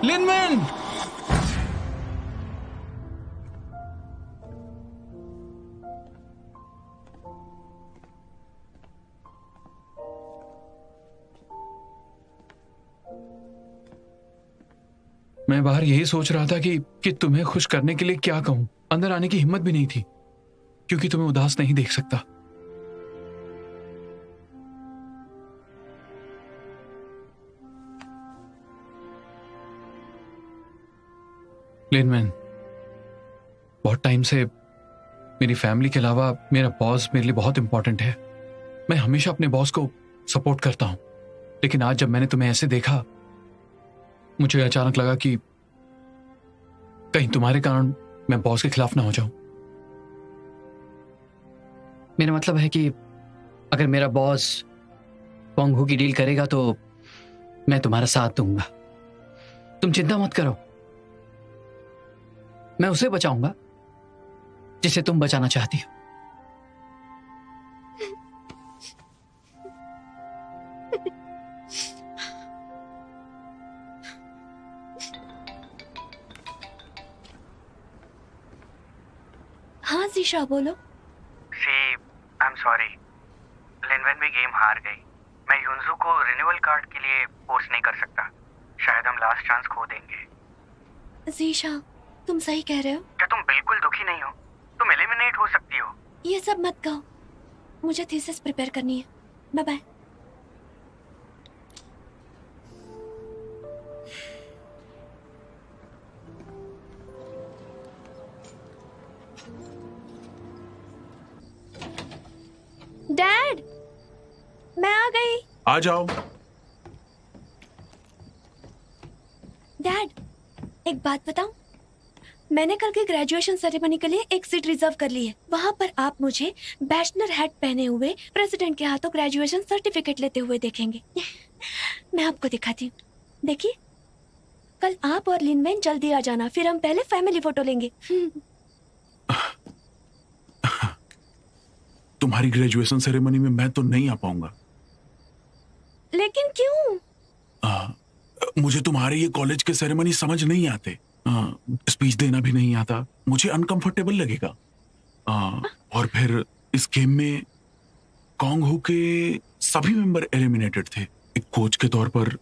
लिनमैन! मैं बाहर यही सोच रहा था कि तुम्हें खुश करने के लिए क्या कहूं। अंदर आने की हिम्मत भी नहीं थी क्योंकि तुम्हें उदास नहीं देख सकता। लिनमैन, बहुत टाइम से मेरी फैमिली के अलावा मेरा बॉस मेरे लिए बहुत इंपॉर्टेंट है। मैं हमेशा अपने बॉस को सपोर्ट करता हूं, लेकिन आज जब मैंने तुम्हें ऐसे देखा, मुझे अचानक लगा कि कहीं तुम्हारे कारण मैं बॉस के खिलाफ ना हो जाऊं। मेरा मतलब है कि अगर मेरा बॉस पोंग हू की डील करेगा तो मैं तुम्हारा साथ दूंगा। तुम चिंता मत करो, मैं उसे बचाऊंगा जिसे तुम बचाना चाहती हो। हाँ जीशा, बोलो। आई एम सॉरी, लिनवेन भी गेम हार गई। मैं युनजू को रिन्यूअल कार्ड के लिए फोर्स नहीं कर सकता। शायद हम लास्ट चांस खो देंगे। जीशा, तुम सही कह रहे हो। क्या तुम बिल्कुल दुखी नहीं हो? तुम एलिमिनेट हो सकती हो। ये सब मत कहो, मुझे थीसिस प्रिपेयर करनी है। Bye bye. डैड, मैं आ गई। आ जाओ। डैड, एक बात बताऊं? मैंने कल की ग्रेजुएशन सेरेमनी के लिए एक सीट रिजर्व कर ली है। वहां पर आप मुझे बैचलर हैट पहने हुए प्रेसिडेंट के हाथों ग्रेजुएशन सर्टिफिकेट लेते हुए देखेंगे। मैं आपको दिखाती हूँ, देखिए। कल आप और लिनवेन जल्दी आ जाना, फिर हम पहले फैमिली फोटो लेंगे। तुम्हारी ग्रेजुएशन सेरेमनी में मैं तो नहीं आ पाऊंगा। लेकिन क्यों? मुझे तुम्हारे ये कॉलेज के सेरेमनी समझ नहीं आते। स्पीच देना भी नहीं आता, मुझे अनकंफर्टेबल लगेगा। और फिर इस गेम में कोंग हू के सभी मेंबर एलिमिनेटेड थे। एक कोच के तौर पर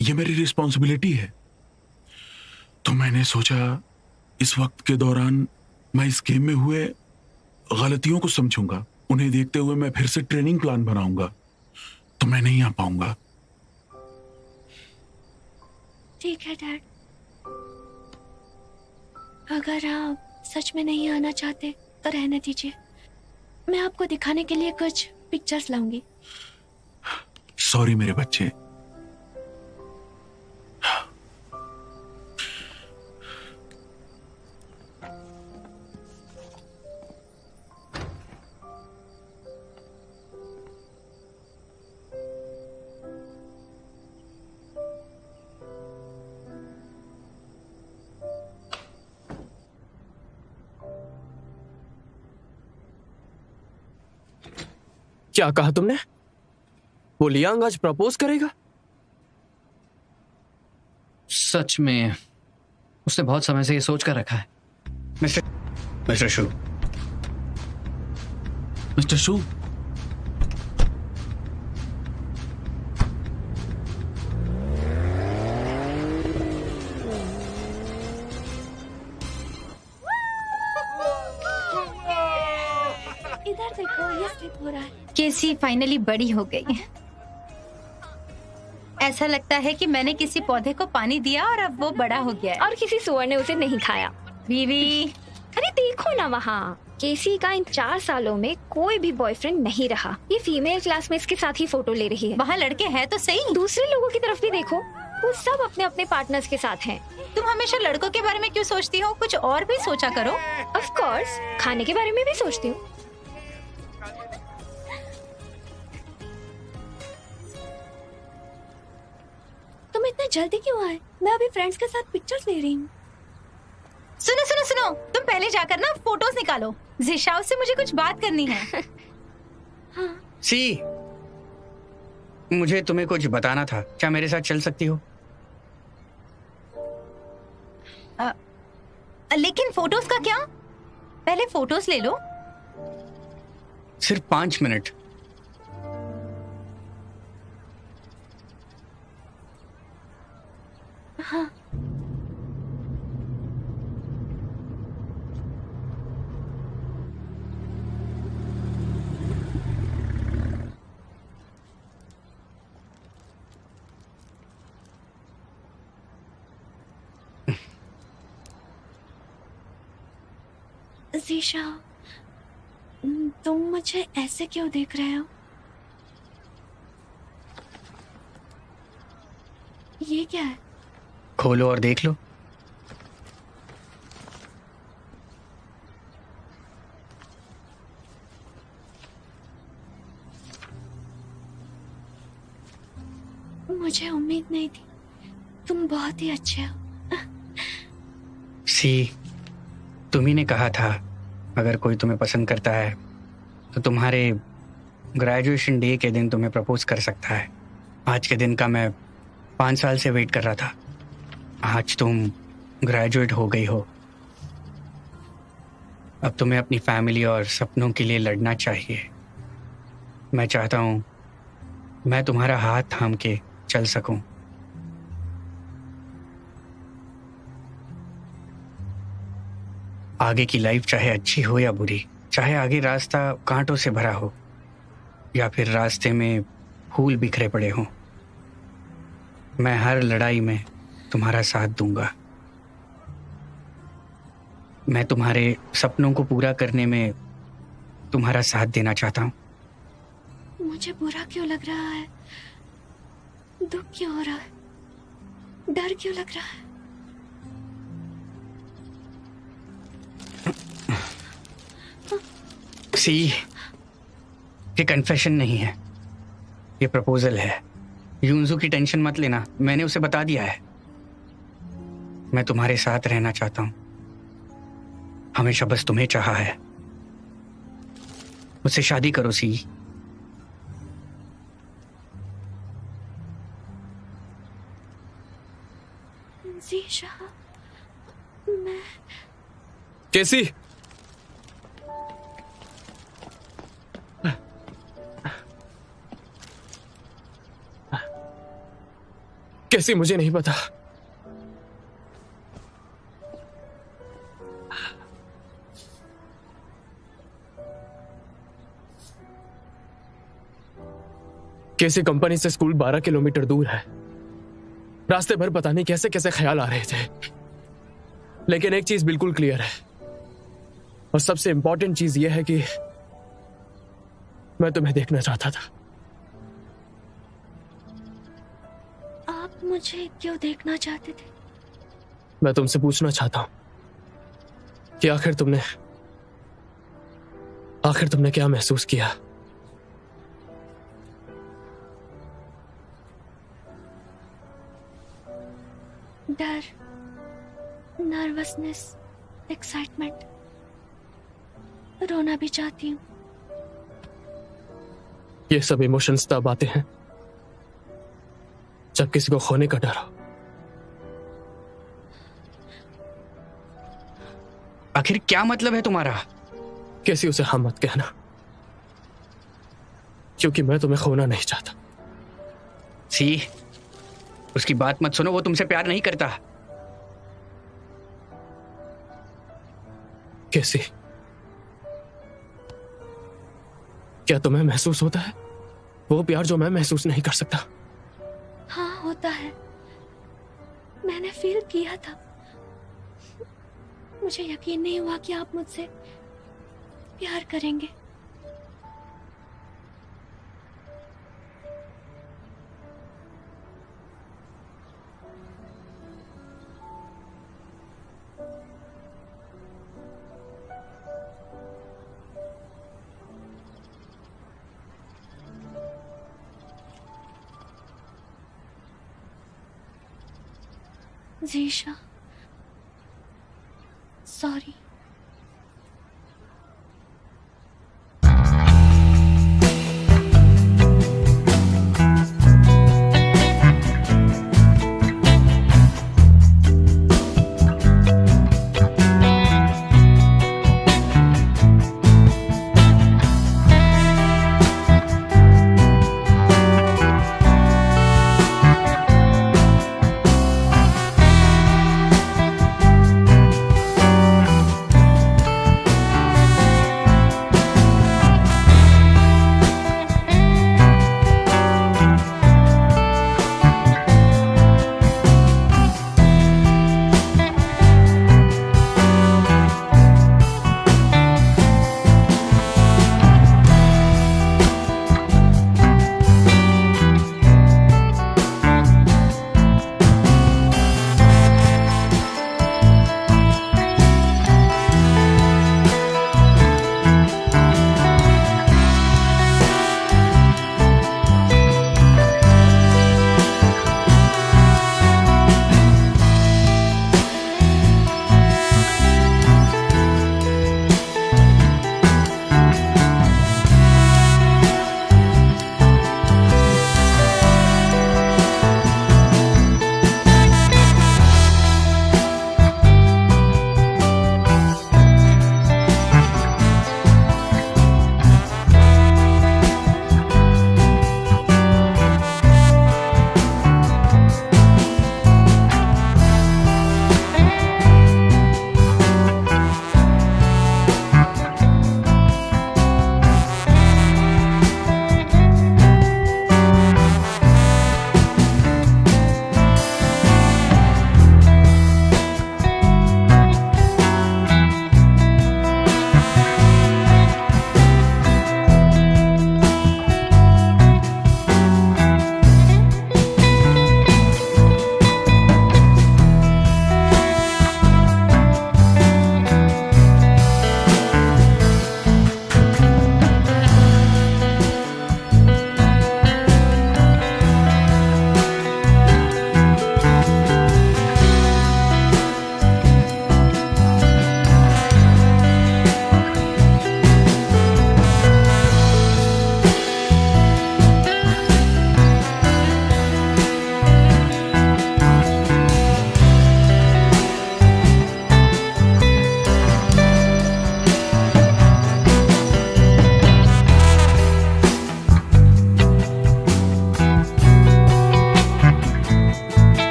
यह मेरी रिस्पॉन्सिबिलिटी है। तो मैंने सोचा इस वक्त के दौरान मैं इस गेम में हुए गलतियों को समझूंगा। उन्हें देखते हुए मैं फिर से ट्रेनिंग प्लान बनाऊंगा। तो मैं नहीं आ पाऊंगा। ठीक है डैड, अगर आप सच में नहीं आना चाहते तो रहने दीजिए। मैं आपको दिखाने के लिए कुछ पिक्चर्स लाऊंगी। सॉरी मेरे बच्चे। क्या कहा तुमने? वो लियांग आज प्रपोज करेगा? सच में उसने बहुत समय से ये सोच कर रखा है। मिस्टर शू। मिस्टर शू, इधर देखो, ये स्लिप हो रहा है। केसी फाइनली बड़ी हो गई। ऐसा लगता है कि मैंने किसी पौधे को पानी दिया और अब वो बड़ा हो गया है। और किसी सुअर ने उसे नहीं खाया। बीवी, अरे देखो ना, वहाँ केसी का इन 4 सालों में कोई भी बॉयफ्रेंड नहीं रहा। ये फीमेल क्लासमेट्स के साथ ही फोटो ले रही है। वहाँ लड़के हैं तो सही। दूसरे लोगों की तरफ भी देखो, वो सब अपने अपने पार्टनर्स के साथ हैं। तुम हमेशा लड़कों के बारे में क्यों सोचती हो? कुछ और भी सोचा करो। ऑफ कोर्स, खाने के बारे में भी सोचती हूँ। तुम इतना जल्दी क्यों आए? मैं अभी फ्रेंड्स के साथ पिक्चर्स ले रही हूँ। सुनो सुनो सुनो, तुम पहले जाकर ना फोटोज निकालो। जिशाओ से मुझे कुछ बात करनी है। हाँ। सी, मुझे तुम्हें कुछ बताना था। क्या मेरे साथ चल सकती हो? लेकिन फोटोज का क्या? पहले फोटोज ले लो। सिर्फ 5 मिनट। हाँ। ज़ीशा, तुम मुझे ऐसे क्यों देख रहे हो? ये क्या है? खोलो और देख लो। मुझे उम्मीद नहीं थी। तुम बहुत ही अच्छे हो। सी, तुम्ही ने कहा था अगर कोई तुम्हें पसंद करता है तो तुम्हारे ग्रेजुएशन डे के दिन तुम्हें प्रपोज कर सकता है। आज के दिन का मैं 5 साल से वेट कर रहा था। आज तुम ग्रेजुएट हो गई हो। अब तुम्हें अपनी फैमिली और सपनों के लिए लड़ना चाहिए। मैं चाहता हूँ मैं तुम्हारा हाथ थाम के चल सकूं। आगे की लाइफ चाहे अच्छी हो या बुरी, चाहे आगे रास्ता कांटों से भरा हो या फिर रास्ते में फूल बिखरे पड़े हों, मैं हर लड़ाई में तुम्हारा साथ दूंगा। मैं तुम्हारे सपनों को पूरा करने में तुम्हारा साथ देना चाहता हूँ। मुझे बुरा क्यों लग रहा है? दुख क्यों हो रहा है? डर क्यों लग रहा है? सी, ये कन्फेशन नहीं है, ये प्रपोजल है। यूंजू की टेंशन मत लेना, मैंने उसे बता दिया है। मैं तुम्हारे साथ रहना चाहता हूं, हमेशा बस तुम्हें चाहा है। मुझसे शादी करो सी। ज़ीशा, मैं कैसी? कैसी मुझे नहीं पता। कैसी कंपनी से स्कूल 12 किलोमीटर दूर है। रास्ते भर पता नहीं कैसे कैसे ख्याल आ रहे थे, लेकिन एक चीज बिल्कुल क्लियर है और सबसे इंपॉर्टेंट चीज यह है कि मैं तुम्हें देखना चाहता था। आप मुझे क्यों देखना चाहते थे? मैं तुमसे पूछना चाहता हूं कि आखिर तुमने क्या महसूस किया? डर, नर्वसनेस, एक्साइटमेंट, रोना भी चाहती हूँ। ये सब इमोशंस तब आते हैं जब किसी को खोने का डर हो। आखिर क्या मतलब है तुम्हारा? कैसी उसे हाँ मत कहना, क्योंकि मैं तुम्हें खोना नहीं चाहता। सी, उसकी बात मत सुनो, वो तुमसे प्यार नहीं करता। कैसी, क्या तुम्हें महसूस होता है वो प्यार जो मैं महसूस नहीं कर सकता? हाँ, होता है। मैंने फील किया था। मुझे यकीन नहीं हुआ कि आप मुझसे प्यार करेंगे। ज़ीशा, सॉरी।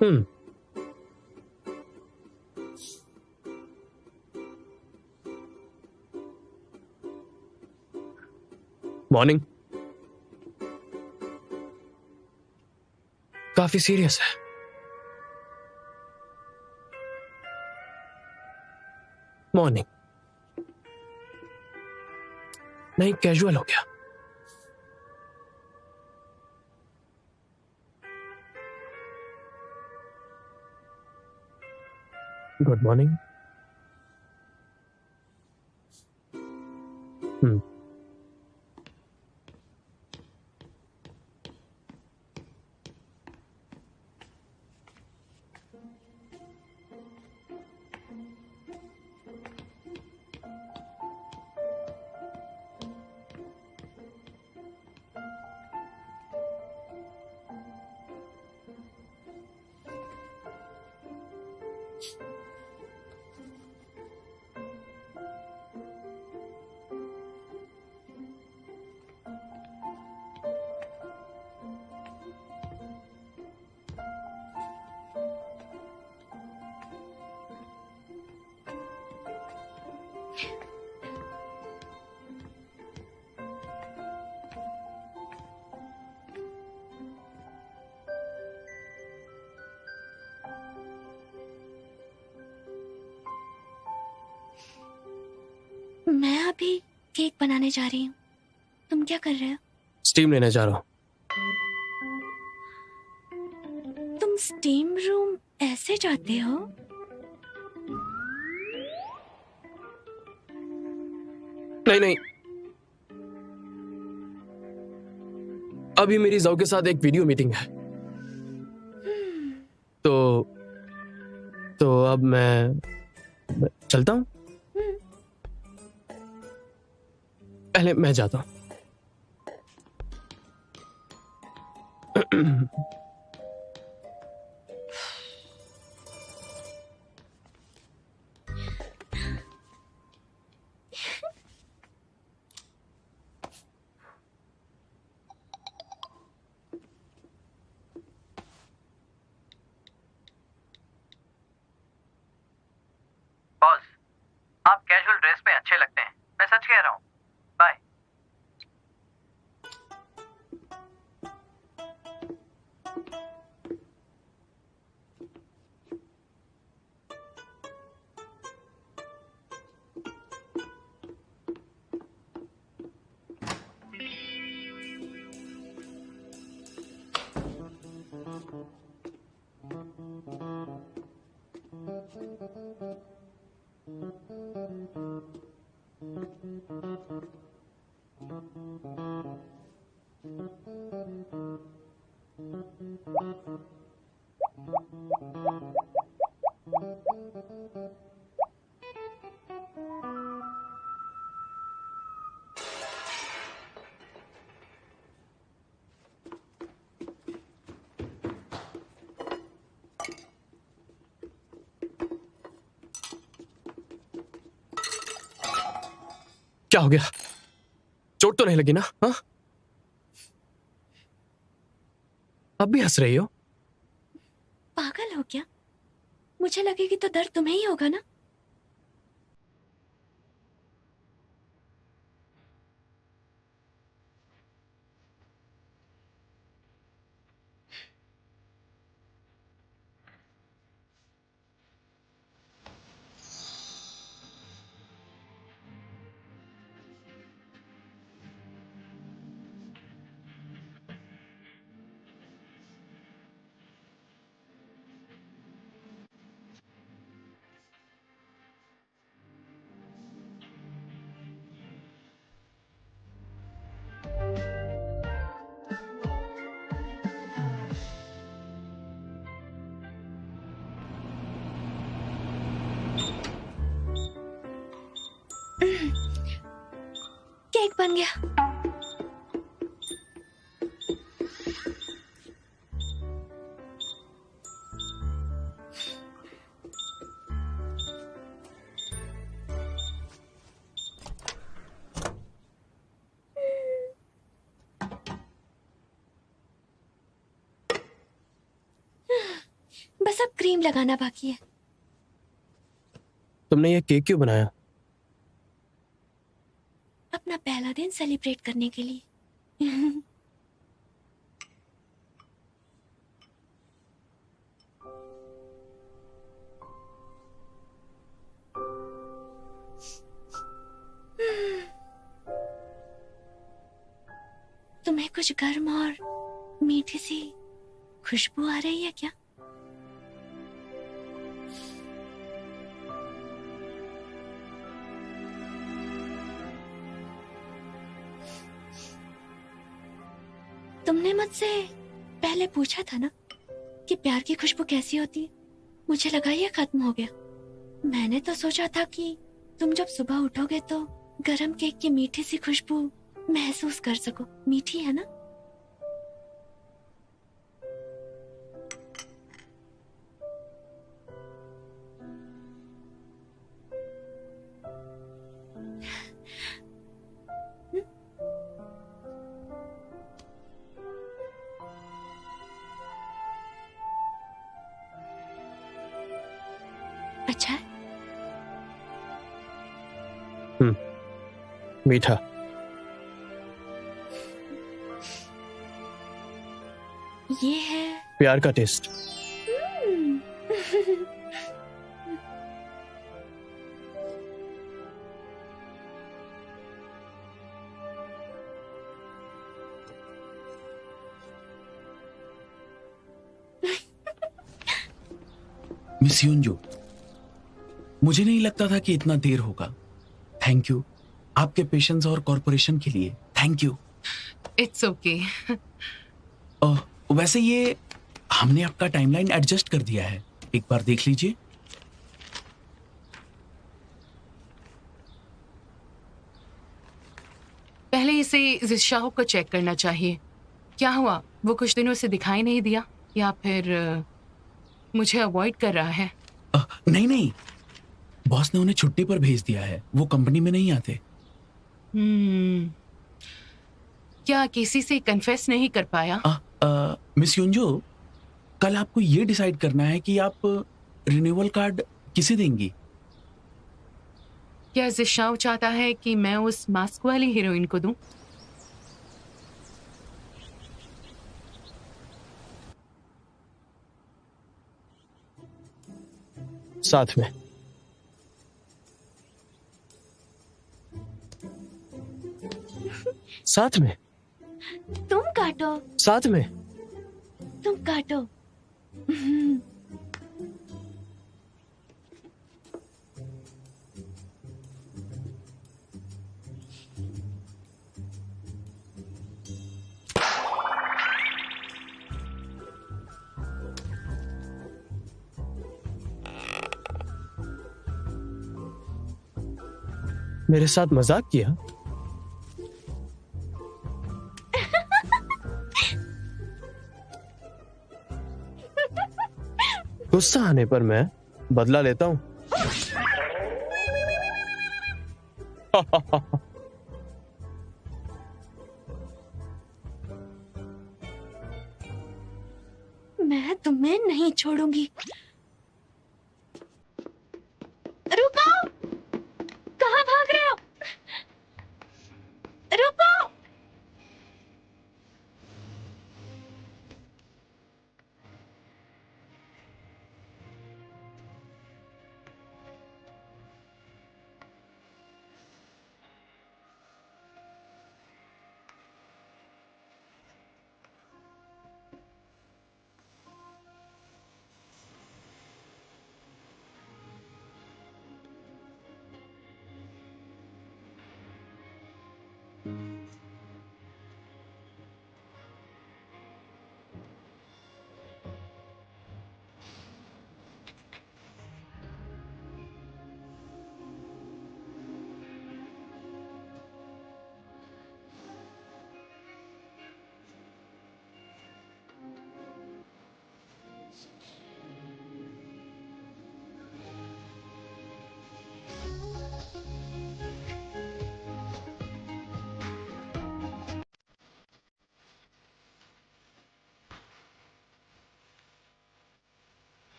हम्म। मॉर्निंग। काफी सीरियस है। मॉर्निंग नहीं, कैजुअल हो गया। Good morning. मैं अभी केक बनाने जा रही हूँ। तुम क्या कर रहे हो? स्टीम लेने जा रहा हूं। तुम स्टीम रूम ऐसे जाते हो? नहीं नहीं, अभी मेरी जाओ के साथ एक वीडियो मीटिंग है, तो अब मैं चलता हूं। पहले मैं जाता हूं। बॉस, आप कैजुअल ड्रेस में अच्छे लगते हैं, मैं सच कह रहा हूँ। बाय। क्या हो गया? चोट तो नहीं लगी ना? हाँ, अब भी हंस रही हो? पागल हो क्या? मुझे लगेगी तो दर्द तुम्हें ही होगा ना। केक बन गया। बस अब क्रीम लगाना बाकी है। तुमने ये केक क्यों बनाया? अपना पहला दिन सेलिब्रेट करने के लिए। तुम्हें कुछ गर्म और मीठी सी खुशबू आ रही है क्या? तुमने मुझसे पहले पूछा था ना कि प्यार की खुशबू कैसी होती है। मुझे लगा ये खत्म हो गया। मैंने तो सोचा था कि तुम जब सुबह उठोगे तो गरम केक की मीठी सी खुशबू महसूस कर सको। मीठी है ना? अच्छा है? मीठा। ये है प्यार का टेस्ट। मिस युंजो, मुझे नहीं लगता था कि इतना देर होगा। थैंक यू आपके पेशेंस और कॉर्पोरेशन के लिए। Thank you. It's okay. वैसे ये हमने आपका टाइमलाइन एडजस्ट कर दिया है, एक बार देख लीजिए। पहले इसे जिशाओ को चेक करना चाहिए। क्या हुआ? वो कुछ दिनों से दिखाई नहीं दिया या फिर मुझे अवॉइड कर रहा है? नहीं नहीं, बॉस ने उन्हें छुट्टी पर भेज दिया है, वो कंपनी में नहीं आते। क्या किसी से कन्फेस नहीं कर पाया? मिस युंजो, कल आपको ये डिसाइड करना है कि आप रिन्यूअल कार्ड किसे देंगी। क्या जिशाओ चाहता है कि मैं उस मास्क वाली हीरोइन को दूं? साथ में। साथ में। तुम काटो। साथ में। तुम काटो। मेरे साथ मजाक किया? गुस्सा आने पर मैं बदला लेता हूं। मैं तुम्हें नहीं छोड़ूंगी। रुको! कहाँ भाग रहे हो? रुको!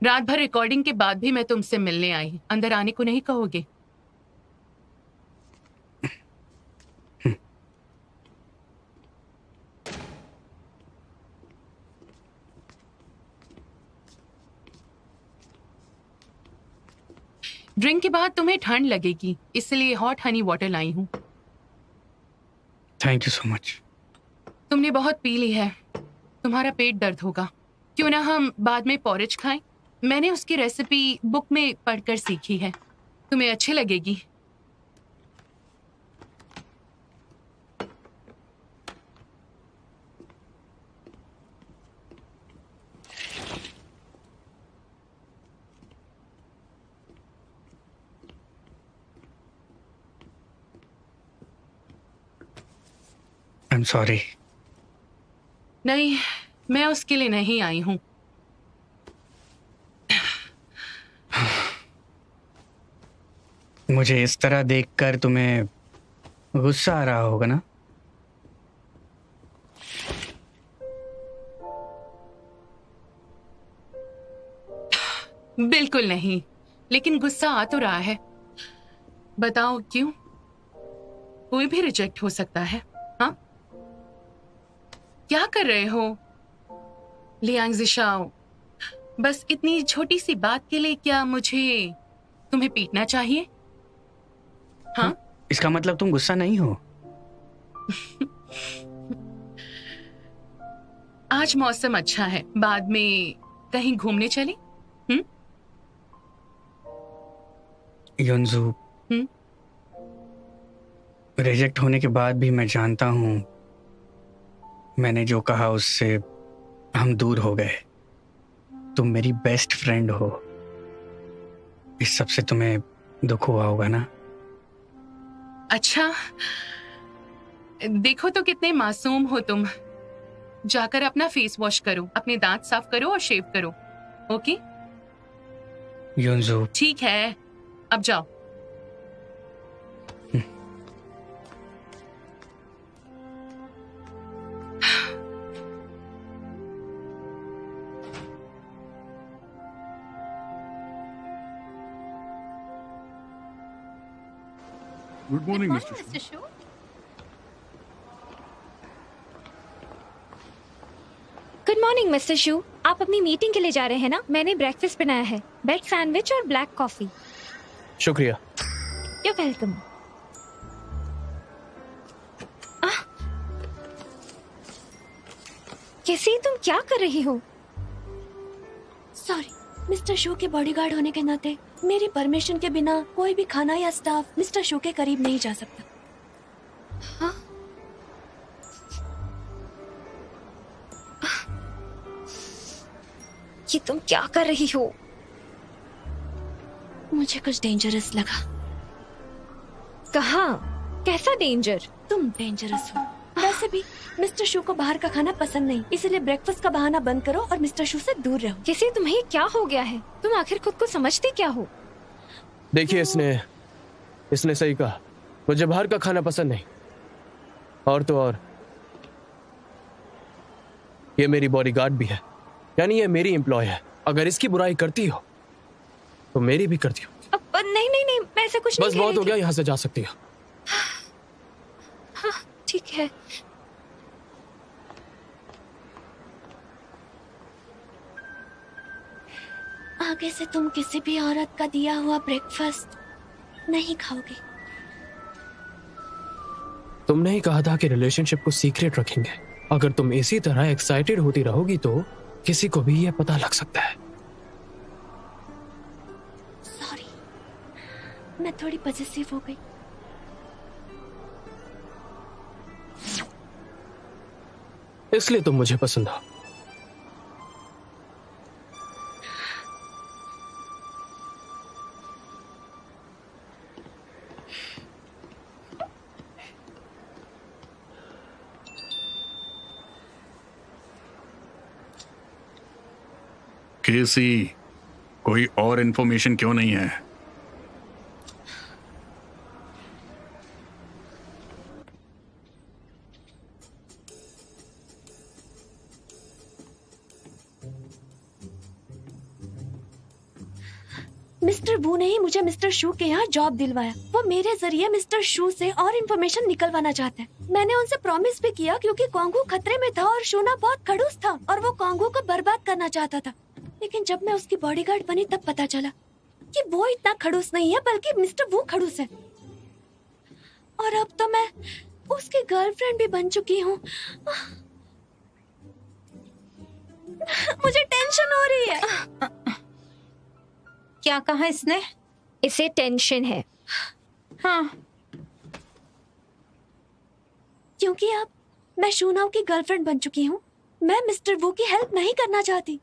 रात भर रिकॉर्डिंग के बाद भी मैं तुमसे मिलने आई। अंदर आने को नहीं कहोगे? ड्रिंक के बाद तुम्हें ठंड लगेगी, इसलिए हॉट हनी वाटर लाई हूँ। Thank you so much. तुमने बहुत पी ली है, तुम्हारा पेट दर्द होगा। क्यों ना हम बाद में पॉरेज खाएं? मैंने उसकी रेसिपी बुक में पढ़कर सीखी है, तुम्हें अच्छी लगेगी। I am sorry. नहीं, मैं उसके लिए नहीं आई हूँ। मुझे इस तरह देखकर तुम्हें गुस्सा आ रहा होगा ना? बिल्कुल नहीं, लेकिन गुस्सा आ तो रहा है। बताओ क्यों? कोई भी रिजेक्ट हो सकता है। हाँ, क्या कर रहे हो लियांग ज़िशाओ? बस इतनी छोटी सी बात के लिए क्या मुझे तुम्हें पीटना चाहिए? हाँ, इसका मतलब तुम गुस्सा नहीं हो? आज मौसम अच्छा है, बाद में कहीं घूमने चले? योंजू, रिजेक्ट होने के बाद भी मैं जानता हूं मैंने जो कहा उससे हम दूर हो गए। तुम मेरी बेस्ट फ्रेंड हो, इस सब से तुम्हें दुख हुआ होगा ना? अच्छा, देखो तो कितने मासूम हो तुम। जाकर अपना फेस वॉश करो, अपने दांत साफ करो और शेव करो। ओके योंजू, ठीक है, अब जाओ। गुड मॉर्निंग मिस्टर मिस्टर शू। गुड मॉर्निंग मिस्टर शू, आप अपनी मीटिंग के लिए जा रहे हैं ना? मैंने ब्रेकफास्ट बनाया है, ब्रेड सैंडविच और ब्लैक कॉफी। शुक्रिया। You're welcome. कैसी तुम क्या कर रही हो? सॉरी, मिस्टर शू के बॉडीगार्ड होने के नाते मेरी परमिशन के बिना कोई भी खाना या स्टाफ मिस्टर शू के करीब नहीं जा सकता। हाँ? ये तुम क्या कर रही हो? मुझे कुछ डेंजरस लगा। कहाँ? कैसा डेंजर? तुम डेंजरस हो। वैसे भी मिस्टर शू को बाहर का खाना पसंद नहीं, इसलिए ब्रेकफास्ट का बहाना बंद करो और मिस्टर शू से दूर रहो। कैसे तुम्हें क्या हो गया है? तुम आखिर खुद को समझती क्या हो? देखिए, इसने सही कहा, मुझे बाहर का खाना पसंद नहीं। और तो और ये मेरी बॉडीगार्ड भी है, यानी ये मेरी एम्प्लॉय है। अगर इसकी बुराई करती हो तो मेरी भी करती हो। नहीं नहीं नहीं, मैं ऐसा कुछ बस नहीं कह बहुत रही हो थी। गया, यहाँ से जा सकती हो। हाँ, ठीक है। आगे से तुम किसी भी औरत का दिया हुआ ब्रेकफास्ट नहीं खाओगे। तुमने ही कहा था कि रिलेशनशिप को सीक्रेट रखेंगे। अगर तुम इसी तरह एक्साइटेड होती रहोगी तो किसी को भी यह पता लग सकता है। सॉरी, मैं थोड़ी पॉसेसिव हो गई। इसलिए तुम मुझे पसंद हो। केसी, कोई और इन्फॉर्मेशन क्यों नहीं है? मिस्टर वू ने ही मुझे मिस्टर शू के यहाँ जॉब दिलवाया। वो मेरे जरिए मिस्टर शू से और इन्फॉर्मेशन निकलवाना चाहते हैं। मैंने उनसे प्रॉमिस भी किया क्योंकि कॉन्गो खतरे में था और शूना बहुत खड़ूस था और वो कॉन्गो को बर्बाद करना चाहता था। लेकिन जब मैं उसकी बॉडीगार्ड बनी तब पता चला कि वो इतना खड़ूस नहीं है बल्कि मिस्टर वू खड़ूस है। और अब तो मैं उसकी गर्लफ्रेंड भी बन चुकी हूँ। मुझे टेंशन हो रही है। क्या कहा इसने? इसे टेंशन है। हाँ, क्योंकि अब मैं शूनाओ की गर्लफ्रेंड बन चुकी हूँ। मैं मिस्टर वू की हेल्प नहीं करना चाहती,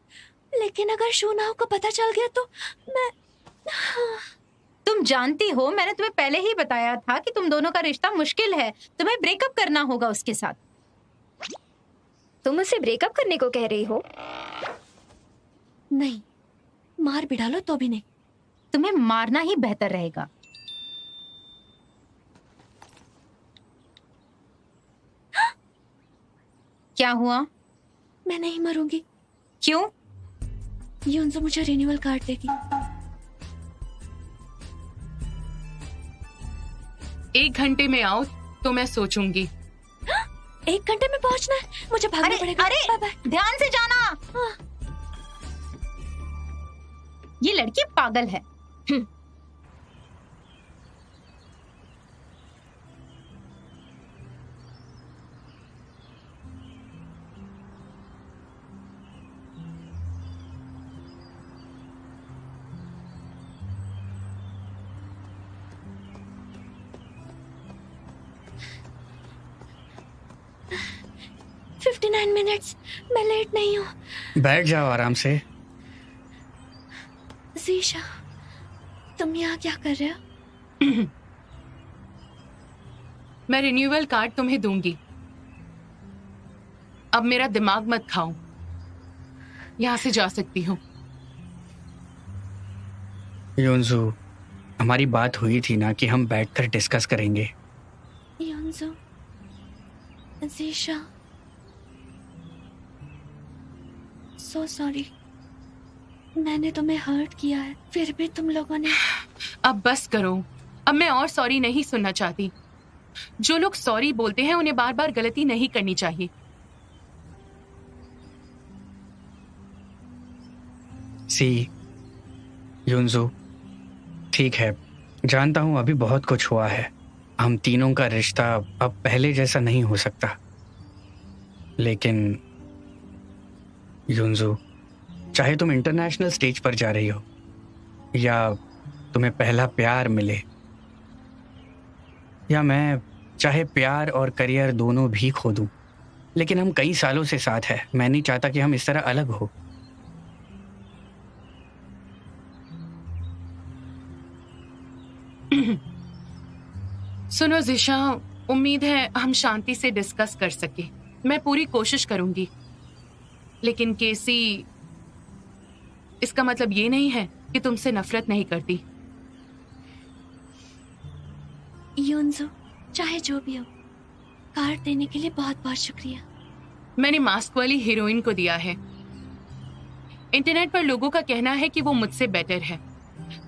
लेकिन अगर शूनाओ को पता चल गया तो मैं... तुम जानती हो मैंने तुम्हें पहले ही बताया था कि तुम दोनों का रिश्ता मुश्किल है। तुम्हें ब्रेकअप करना होगा उसके साथ। तुम उसे ब्रेकअप करने को कह रही हो? नहीं, मार भी डालो तो भी नहीं। तुम्हें मारना ही बेहतर रहेगा। क्या हुआ? मैं नहीं मरूंगी। क्यों? यून्सो मुझे रिन्यूअल कार्ड देगी। 1 घंटे में आओ तो मैं सोचूंगी। 1 घंटे में पहुंचना है, मुझे भागना पड़ेगा। अरे बाय बाय। ध्यान से जाना। ये लड़की पागल है। मिनट्स, मैं लेट नहीं हूँ। बैठ जाओ आराम से। ज़ीशा, तुम यहाँ क्या कर रहे हो? मैं रिन्यूअल कार्ड तुम्हें दूंगी। अब मेरा दिमाग मत खाओ। यहाँ से जा सकती हूँ। योंजू, हमारी बात हुई थी ना कि हम बैठकर डिस्कस करेंगे। योंजू, ज़ीशा, सो सॉरी। मैंने तुम्हें हर्ट किया है, फिर भी तुम लोगों ने... अब बस करो। अब मैं और सॉरी नहीं सुनना चाहती। जो लोग सॉरी बोलते हैं उन्हें बार बार गलती नहीं करनी चाहिए। सी, योंजू, ठीक है, जानता हूं अभी बहुत कुछ हुआ है। हम तीनों का रिश्ता अब पहले जैसा नहीं हो सकता, लेकिन योंजू, चाहे तुम इंटरनेशनल स्टेज पर जा रही हो या तुम्हें पहला प्यार मिले, या मैं चाहे प्यार और करियर दोनों भी खो दूं, लेकिन हम कई सालों से साथ हैं। मैं नहीं चाहता कि हम इस तरह अलग हो। सुनो ज़ीशा, उम्मीद है हम शांति से डिस्कस कर सके। मैं पूरी कोशिश करूंगी, लेकिन केसी, इसका मतलब ये नहीं है कि तुमसे नफरत नहीं करती। योंजू, चाहे जो भी हो, कार्ड देने के लिए बहुत बहुत शुक्रिया। मैंने मास्क वाली हीरोइन को दिया है। इंटरनेट पर लोगों का कहना है कि वो मुझसे बेटर है,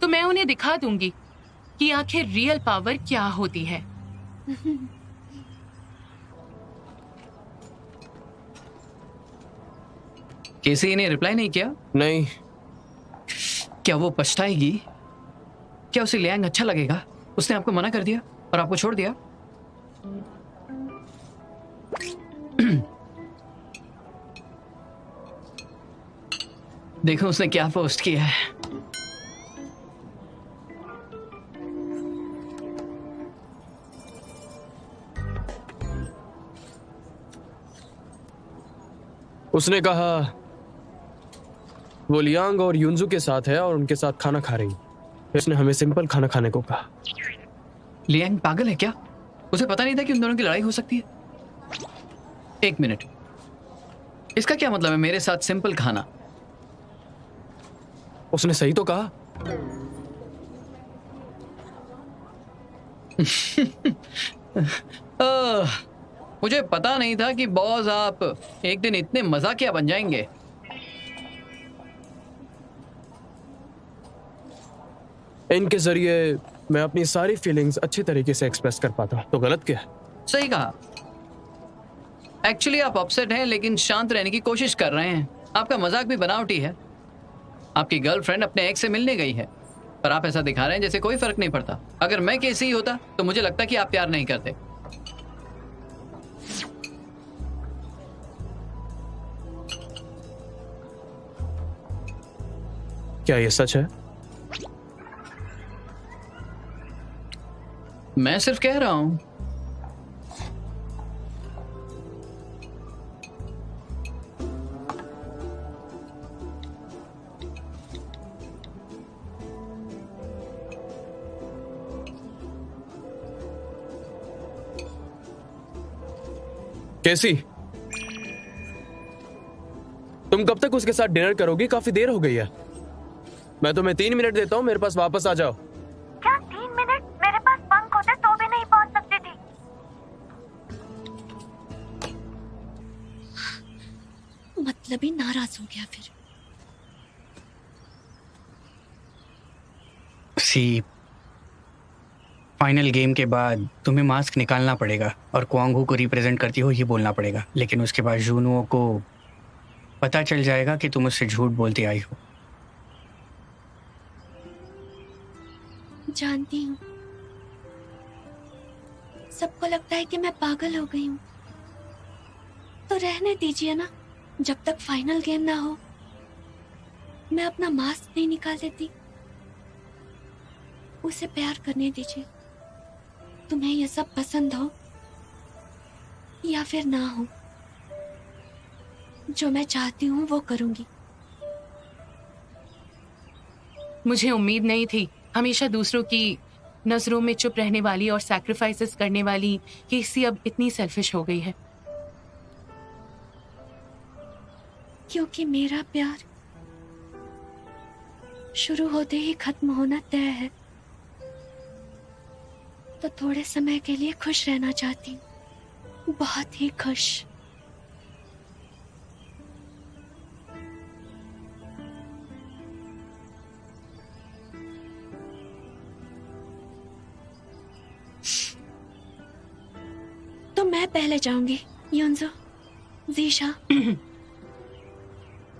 तो मैं उन्हें दिखा दूंगी कि आखिर रियल पावर क्या होती है। केसी ने रिप्लाई नहीं किया? नहीं। क्या वो पछताएगी? क्या उसे लियांग अच्छा लगेगा? उसने आपको मना कर दिया और आपको छोड़ दिया। देखो उसने क्या पोस्ट किया है। उसने कहा वो लियांग और युनजू के साथ है और उनके साथ खाना खा रही है। उसने हमें सिंपल खाना खाने को कहा। लियांग पागल है क्या? उसे पता नहीं था कि उन दोनों की लड़ाई हो सकती है? 1 मिनट, इसका क्या मतलब है मेरे साथ सिंपल खाना? उसने सही तो कहा। मुझे पता नहीं था कि बॉस आप एक दिन इतने मजाकिया बन जाएंगे। इनके जरिए मैं अपनी सारी फीलिंग्स अच्छी तरीके से एक्सप्रेस कर पाता हूँ। तो गलत क्या है? सही कहा। एक्चुअली आप अपसेट हैं लेकिन शांत रहने की कोशिश कर रहे हैं। आपका मजाक भी बनावटी है। आपकी गर्लफ्रेंड अपने एक्स से मिलने गई है, पर आप ऐसा दिखा रहे हैं जैसे कोई फर्क नहीं पड़ता। अगर मैं केसी होता तो मुझे लगता कि आप प्यार नहीं करते। क्या ये सच है? मैं सिर्फ कह रहा हूं। कैसी, तुम कब तक उसके साथ डिनर करोगी? काफी देर हो गई है। मैं तुम्हें 3 मिनट देता हूँ, मेरे पास वापस आ जाओ। क्या 3 मिनट? मेरे पास पंख होते तो भी नहीं पहुंच सकती थी। मतलब ही नाराज हो गया फिर। सी, फाइनल गेम के बाद तुम्हें मास्क निकालना पड़ेगा और क्वांग को रिप्रेजेंट करती हो ये बोलना पड़ेगा। लेकिन उसके बाद जूनुओ को पता चल जाएगा कि तुम उससे झूठ बोलती आई हो। जानती हूँ, सबको लगता है कि मैं पागल हो गई हूँ, तो रहने दीजिए ना। जब तक फाइनल गेम ना हो मैं अपना मास्क नहीं निकाल देती। उसे प्यार करने दीजिए। तुम्हें यह सब पसंद हो या फिर ना हो, जो मैं चाहती हूँ वो करूंगी। मुझे उम्मीद नहीं थी हमेशा दूसरों की नजरों में चुप रहने वाली और सैक्रिफाइसेस करने वाली केसी अब इतनी सेल्फिश हो गई है। क्योंकि मेरा प्यार शुरू होते ही खत्म होना तय है, तो थोड़े समय के लिए खुश रहना चाहती हूँ, बहुत ही खुश। तो मैं पहले जाऊंगी। युनजो, जीशा,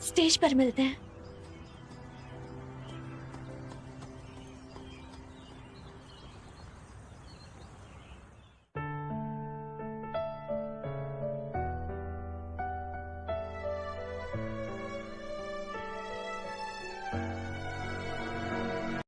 स्टेज पर मिलते हैं।